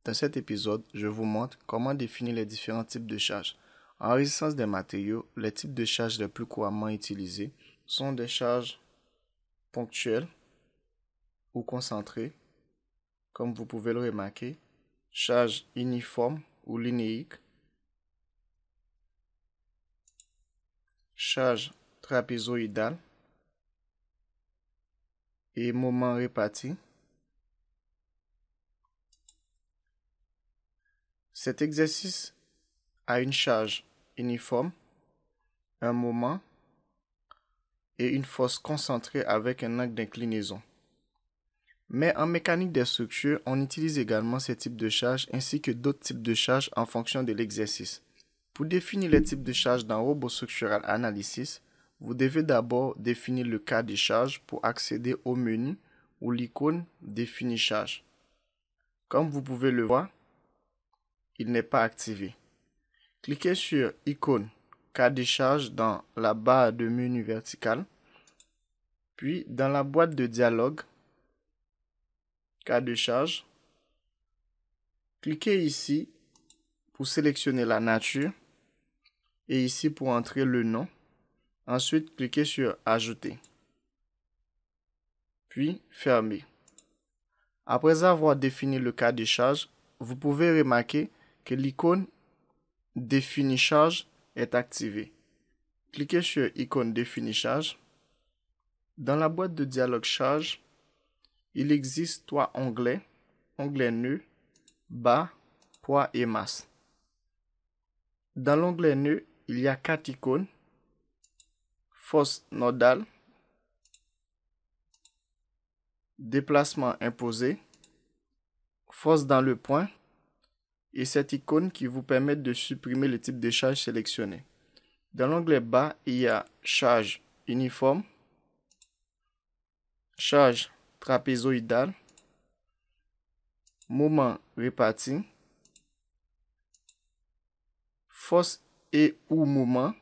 Dans cet épisode, je vous montre comment définir les différents types de charges. En résistance des matériaux, les types de charges les plus couramment utilisés sont des charges ponctuelles ou concentrées, comme vous pouvez le remarquer, charges uniformes ou linéiques, charges trapézoïdales et moments répartis. Cet exercice a une charge uniforme, un moment et une force concentrée avec un angle d'inclinaison. Mais en mécanique des structures, on utilise également ces types de charges ainsi que d'autres types de charges en fonction de l'exercice. Pour définir les types de charges dans Robot Structural Analysis, vous devez d'abord définir le cas des charges pour accéder au menu ou l'icône Définir charge. Comme vous pouvez le voir, il n'est pas activé. Cliquez sur icône cas des charges dans la barre de menu verticale, puis dans la boîte de dialogue cas de charge, cliquez ici pour sélectionner la nature et ici pour entrer le nom. Ensuite, cliquez sur Ajouter, puis Fermer. Après avoir défini le cas de charge, vous pouvez remarquer que l'icône Définir charge est activée. Cliquez sur icône Définir charge. Dans la boîte de dialogue charge, il existe 3 onglets, onglet nœud, bas, poids et masse. Dans l'onglet nœud, il y a 4 icônes, force nodale, déplacement imposé, force dans le point et cette icône qui vous permet de supprimer le type de charge sélectionné. Dans l'onglet bas, il y a charge uniforme, charge trapézoïdale, moment réparti, force et ou mouvement,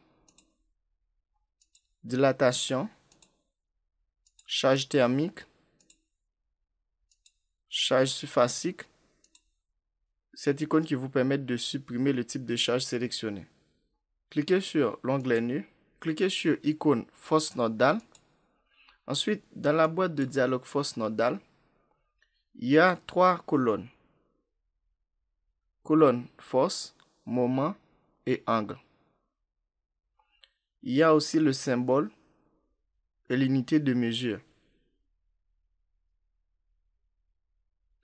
dilatation, charge thermique, charge surfacique, cette icône qui vous permet de supprimer le type de charge sélectionné. Cliquez sur l'onglet nœud, cliquez sur icône force nodale. Ensuite, dans la boîte de dialogue force nodale, il y a 3 colonnes. Colonne force, moment et angle. Il y a aussi le symbole et l'unité de mesure.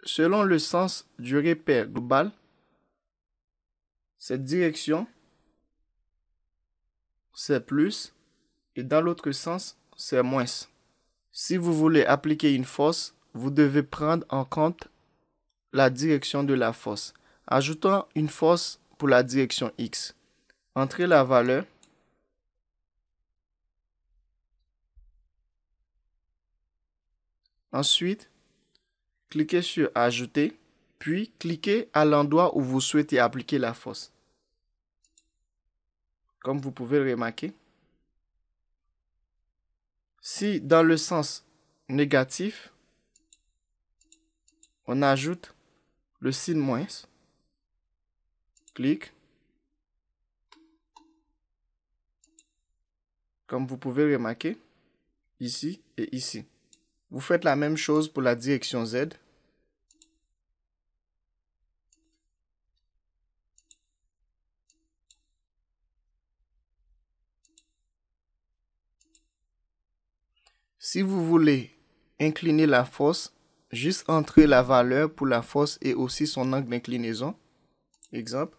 Selon le sens du repère global, cette direction, c'est plus et dans l'autre sens, c'est moins. Si vous voulez appliquer une force, vous devez prendre en compte la direction de la force. Ajoutons une force pour la direction X. Entrez la valeur. Ensuite, cliquez sur Ajouter, puis cliquez à l'endroit où vous souhaitez appliquer la force. Comme vous pouvez le remarquer, si dans le sens négatif, on ajoute le signe moins, clique. Comme vous pouvez remarquer, ici et ici. Vous faites la même chose pour la direction Z. Si vous voulez incliner la force, juste entrez la valeur pour la force et aussi son angle d'inclinaison. Exemple.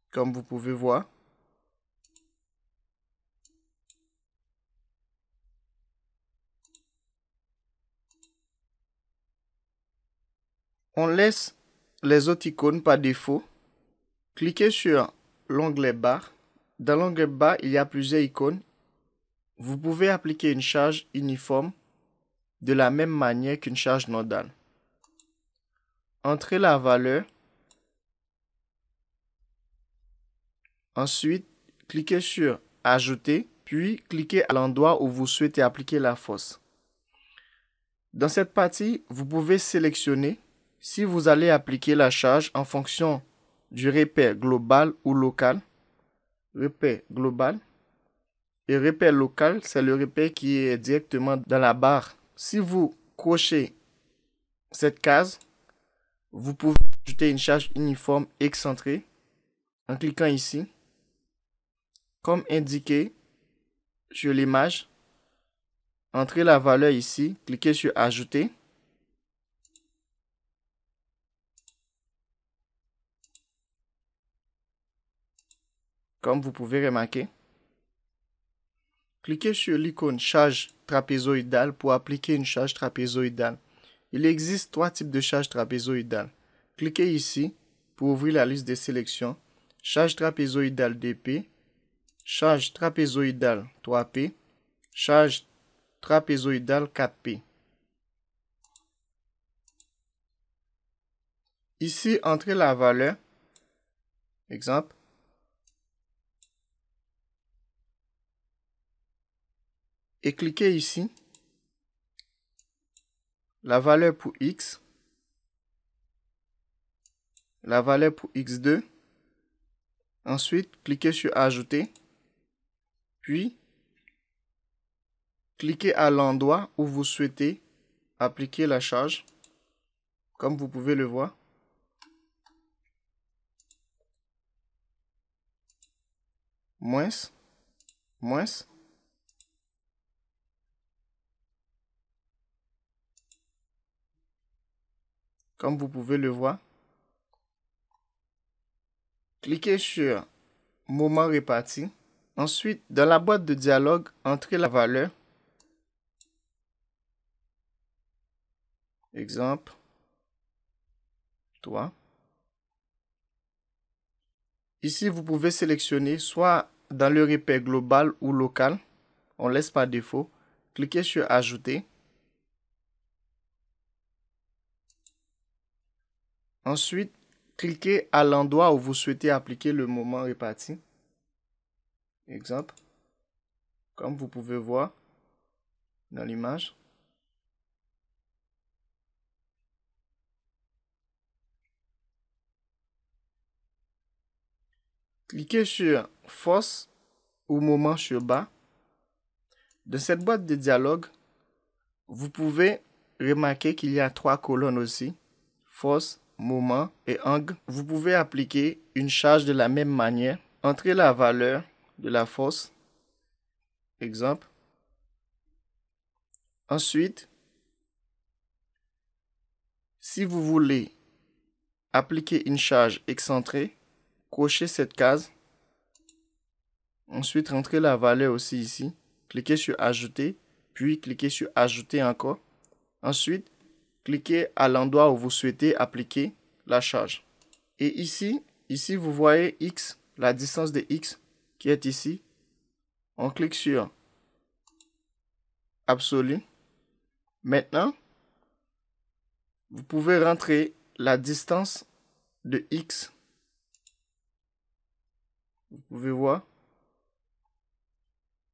Comme vous pouvez voir. On laisse les autres icônes par défaut. Cliquez sur l'onglet barre. Dans l'onglet bas, il y a plusieurs icônes. Vous pouvez appliquer une charge uniforme de la même manière qu'une charge nodale. Entrez la valeur. Ensuite, cliquez sur Ajouter, puis cliquez à l'endroit où vous souhaitez appliquer la force. Dans cette partie, vous pouvez sélectionner si vous allez appliquer la charge en fonction du repère global ou local. Repère global. Et repère local, c'est le repère qui est directement dans la barre. Si vous cochez cette case, vous pouvez ajouter une charge uniforme excentrée en cliquant ici. Comme indiqué sur l'image, entrez la valeur ici, cliquez sur Ajouter. Comme vous pouvez remarquer. Cliquez sur l'icône charge trapézoïdale pour appliquer une charge trapézoïdale. Il existe 3 types de charges trapézoïdales. Cliquez ici pour ouvrir la liste des sélections. Charge trapézoïdale 2P, charge trapézoïdale 3P, charge trapézoïdale 4P. Ici, entrez la valeur. Exemple. Et cliquez ici. La valeur pour X. La valeur pour X2. Ensuite, cliquez sur Ajouter. Puis, cliquez à l'endroit où vous souhaitez appliquer la charge. Comme vous pouvez le voir. Moins. Moins. Comme vous pouvez le voir. Cliquez sur Moment réparti. Ensuite, dans la boîte de dialogue, entrez la valeur. Exemple. 3. Ici, vous pouvez sélectionner soit dans le repère global ou local. On laisse par défaut. Cliquez sur Ajouter. Ensuite, cliquez à l'endroit où vous souhaitez appliquer le moment réparti. Exemple. Comme vous pouvez voir dans l'image. Cliquez sur Force ou Moment sur bas. Dans cette boîte de dialogue, vous pouvez remarquer qu'il y a 3 colonnes aussi. Force, Moment et Angle. Vous pouvez appliquer une charge de la même manière. Entrez la valeur de la force. Exemple. Ensuite, si vous voulez appliquer une charge excentrée, cochez cette case. Ensuite, rentrez la valeur aussi ici. Cliquez sur Ajouter, puis cliquez sur Ajouter encore. Ensuite, cliquez à l'endroit où vous souhaitez appliquer la charge. Et ici, vous voyez X, la distance de X qui est ici. On clique sur Absolu. Maintenant, vous pouvez rentrer la distance de X. Vous pouvez voir.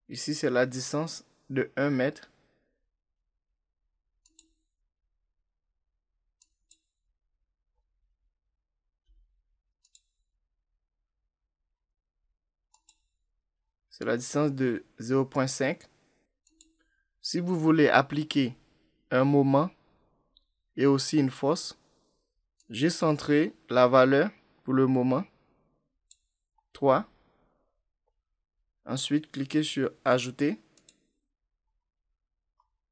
Ici, c'est la distance de 1 mètre. C'est la distance de 0,5. Si vous voulez appliquer un moment et aussi une force, j'ai centré la valeur pour le moment 3. Ensuite, cliquez sur Ajouter.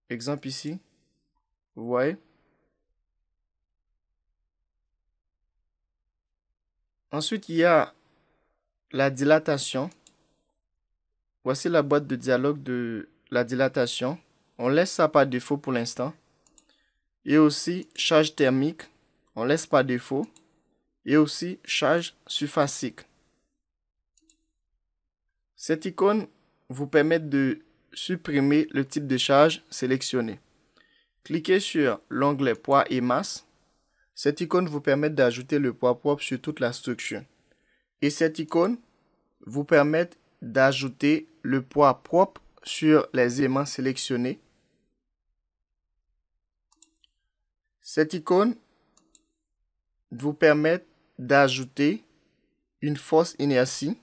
Exemple ici. Vous voyez. Ensuite, il y a la dilatation. Voici la boîte de dialogue de la dilatation. On laisse ça par défaut pour l'instant. Et aussi charge thermique. On laisse par défaut. Et aussi charge surfacique. Cette icône vous permet de supprimer le type de charge sélectionné. Cliquez sur l'onglet Poids et masse. Cette icône vous permet d'ajouter le poids propre sur toute la structure. Et cette icône vous permet d'ajouter le poids propre sur les éléments sélectionnés. Cette icône vous permet d'ajouter une force inertie.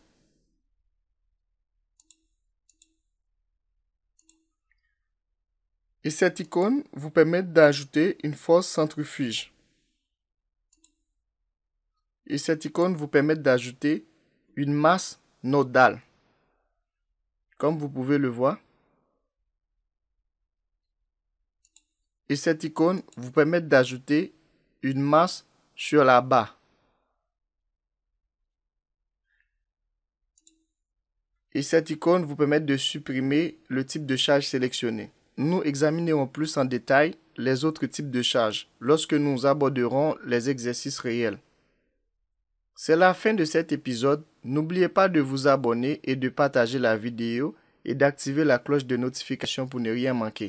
Et cette icône vous permet d'ajouter une force centrifuge. Et cette icône vous permet d'ajouter une masse nodale. Comme vous pouvez le voir. Et cette icône vous permet d'ajouter une masse sur la barre. Et cette icône vous permet de supprimer le type de charge sélectionné. Nous examinerons plus en détail les autres types de charges lorsque nous aborderons les exercices réels. C'est la fin de cet épisode. N'oubliez pas de vous abonner et de partager la vidéo et d'activer la cloche de notification pour ne rien manquer.